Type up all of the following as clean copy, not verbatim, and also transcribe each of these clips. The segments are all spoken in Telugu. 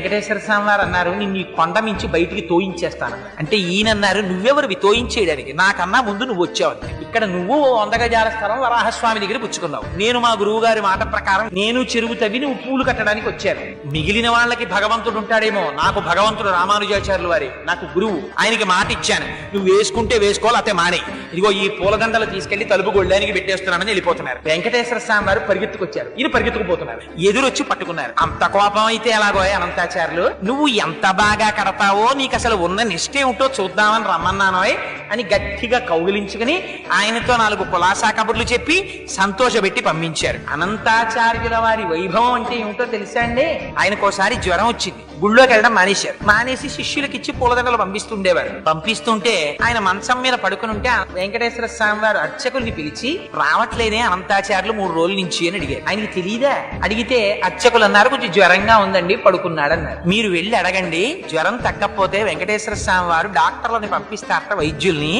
వెంకటేశ్వర స్వామి వారు అన్నారు, నిన్ను ఈ కొండ మించి బయటికి తోయించేస్తాను అంటే, ఈయన అన్నారు, నువ్వెవరివి తోయించేయడానికి, నాకన్నా ముందు నువ్వు వచ్చావు. ఇక్కడ నువ్వు 100 గజాల స్థలం వరాహస్వామి దగ్గర పుచ్చుకున్నావు, నేను మా గురువు గారి మాట ప్రకారం నేను చెరువు తవ్వి నువ్వు పూలు కట్టడానికి వచ్చాను. మిగిలిన వాళ్ళకి భగవంతుడు ఉంటాడేమో, నాకు భగవంతుడు రామానుజాచార్యులు వారి నాకు గురువు, ఆయనకి మాట ఇచ్చాను, నువ్వు వేసుకుంటే వేసుకోవాలి, అతే మానే, ఇదిగో ఈ పూలదండలు తీసుకెళ్లి తలుపు గొళ్ళానికి పెట్టేస్తున్నానని వెళ్ళిపోతున్నారు. వెంకటేశ్వర స్వామి వారు పరిగెత్తుకొచ్చారు, ఈయన పరిగెత్తుకుపోతున్నారు, ఎదురొచ్చి పట్టుకున్నారు. అంత కోపం అయితే ఎలాగో అనంతాచార్యులు, నువ్వు ఎంత బాగా కడతావో, నీకు అసలు ఉన్న నిష్ఠ ఏమిటో చూద్దామని రమ్మన్నానోయ్ అని గట్టిగా కౌగిలించుకుని ఆయనతో 4 కులాసా కబుర్లు చెప్పి సంతోషపెట్టి పంపించారు. అనంతాచార్యుల వారి వైభవం అంటే ఏమిటో తెలుసా అండి? ఆయనకోసారి జ్వరం వచ్చింది, గుళ్ళోకి వెళ్ళడం మానేశారు. మానేసి శిష్యులకి ఇచ్చి పూలదండలు పంపిస్తుండేవారు. పంపిస్తుంటే ఆయన మంచం మీద పడుకుని ఉంటే వెంకటేశ్వర స్వామి వారు అర్చకుల్ని పిలిచి, రావట్లేదే అనంతాచార్యులు 3 రోజుల నుంచి అని అడిగారు. ఆయనకి తెలియదా? అడిగితే అర్చకులు అన్నారు, కొంచెం జ్వరంగా ఉందండి, పడుకున్నాడన్నారు. మీరు వెళ్ళి అడగండి, జ్వరం తగ్గకపోతే వెంకటేశ్వర స్వామి వారు డాక్టర్లని పంపిస్తారట, వైద్యుల్ని,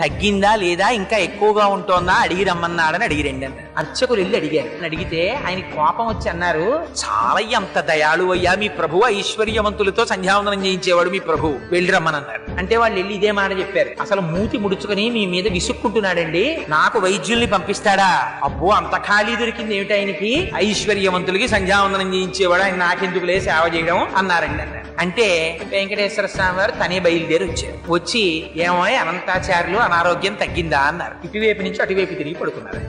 తగ్గిందా లేదా ఇంకా ఎక్కువగా ఉంటోందా అడిగి రమ్మన్నాడని అడిగిరండి అన్నారు. అర్చకులు వెళ్ళి అడిగారు. అడిగితే ఆయనకి కోపం వచ్చి అన్నారు, చాలా ఎంత దయాళు అయ్యా మీ ప్రభు, ఐశ్వర్యవంతులతో సంధ్యావందనం చేయించేవాడు మీ ప్రభు, వెళ్ళి రమ్మనన్నారు. అంటే వాళ్ళు వెళ్ళి ఇదే మాట చెప్పారు. అసలు మూతి ముడుచుకుని మీ మీద విసుక్కుంటున్నాడండి, నాకు వైద్యుల్ని పంపిస్తాడా? అబ్బో, అంత ఖాళీ దొరికింది ఏమిటి ఆయనకి, ఐశ్వర్యవంతులకి సంధ్యావందనం చేయించేవాడు, ఆయన నాకెందుకులే సేవ చేయడం అన్నారండి అన్నారు. అంటే వెంకటేశ్వర స్వామి వారు తనే బయలుదేరి వచ్చారు. వచ్చి, ఏమో అనంతాచార్యులు అనారోగ్యం తగ్గిందా అన్నారు. ఇటువైపు నుంచి అటువైపు తిరిగి పడుకున్నారు.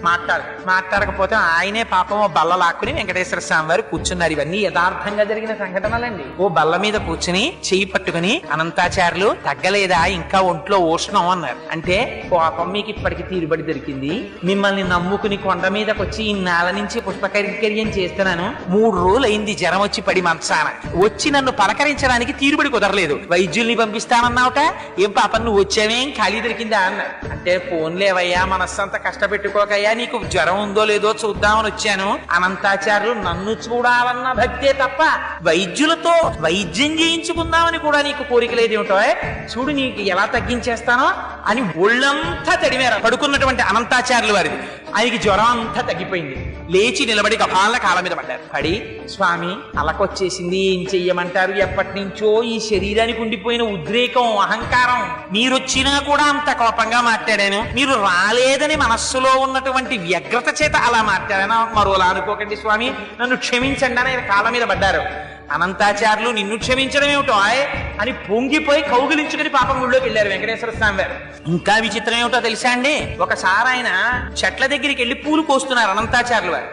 మాట్లాడకపోతే ఆయనే పాపం బల్ల లాక్కుని వెంకటేశ్వర స్వామి వారు కూర్చున్నారు. ఇవన్నీ యథార్థంగా జరిగిన సంఘటనలండి. ఓ బల్ల మీద కూర్చుని చెయ్యి పట్టుకుని, అనంతాచార్యులు తగ్గలేదా, ఇంకా ఒంట్లో ఉష్ణం అన్నారు. అంటే పాపం మీకు ఇప్పటికి తీరుబడి దొరికింది, మిమ్మల్ని నమ్ముకుని కొండ మీదకి వచ్చి ఇన్నాళ్ళ నుంచి పుష్పకైంకర్యం చేస్తున్నాను, 3 రోజులు అయింది జ్వరం వచ్చి పడి మంచాన, వచ్చి నన్ను పలకరించడానికి తీరుబడి కుదరలేదు, వైద్యుల్ని పంపిస్తానన్నావుట, ఏం పాపం నువ్వు వచ్చావేం ఖాళీ దొరికిందా అన్నారు. అంటే ఫోన్లేవయ్యా, మనస్సంతా కష్టపెట్టుకోకయ్యా, నీకు జ్వరం ఉందో లేదో చూద్దామని వచ్చాను. అనంతాచార్యులు నన్ను చూడాలన్న భక్తే తప్ప వైద్యులతో వైద్యం చేయించుకుందామని కూడా నీకు కోరిక లేదేమిటో, చూడు నీకు ఎలా తగ్గించేస్తానో అని ఒళ్ళంతా తడిమేర పడుకున్నటువంటి అనంతాచార్యులు వారిది. ఆయనకి జ్వరం అంతా తగ్గిపోయింది. లేచి నిలబడి కపాల కాళ్ళ మీద పడ్డారు. పడి, స్వామి అలకొచ్చేసింది, ఏం చెయ్యమంటారు, ఎప్పటి నుంచో ఈ శరీరానికి ఉండిపోయిన ఉద్రేకం, అహంకారం, మీరొచ్చినా కూడా అంత కోపంగా మాట్లాడాను, మీరు రాలేదని మనస్సులో ఉన్నటువంటి వ్యగ్రత చేత అలా మాట్లాడాను, మరోలా అనుకోకండి స్వామి, నన్ను క్షమించండి అని ఆయన కాళ్ళ మీద పడ్డారు. అనంతాచార్యులు, నిన్ను క్షమించడం ఏమిటో అని పొంగిపోయి కౌగిలించుకుని పాపం గుళ్ళోకి వెళ్ళారు వెంకటేశ్వర స్వామి వారు. ఇంకా విచిత్రం ఏమిటో తెలుసా అండి? ఒకసారి ఆయన చెట్ల దగ్గరికి వెళ్ళి పూలు కోస్తున్నారు అనంతాచార్యులు వారు.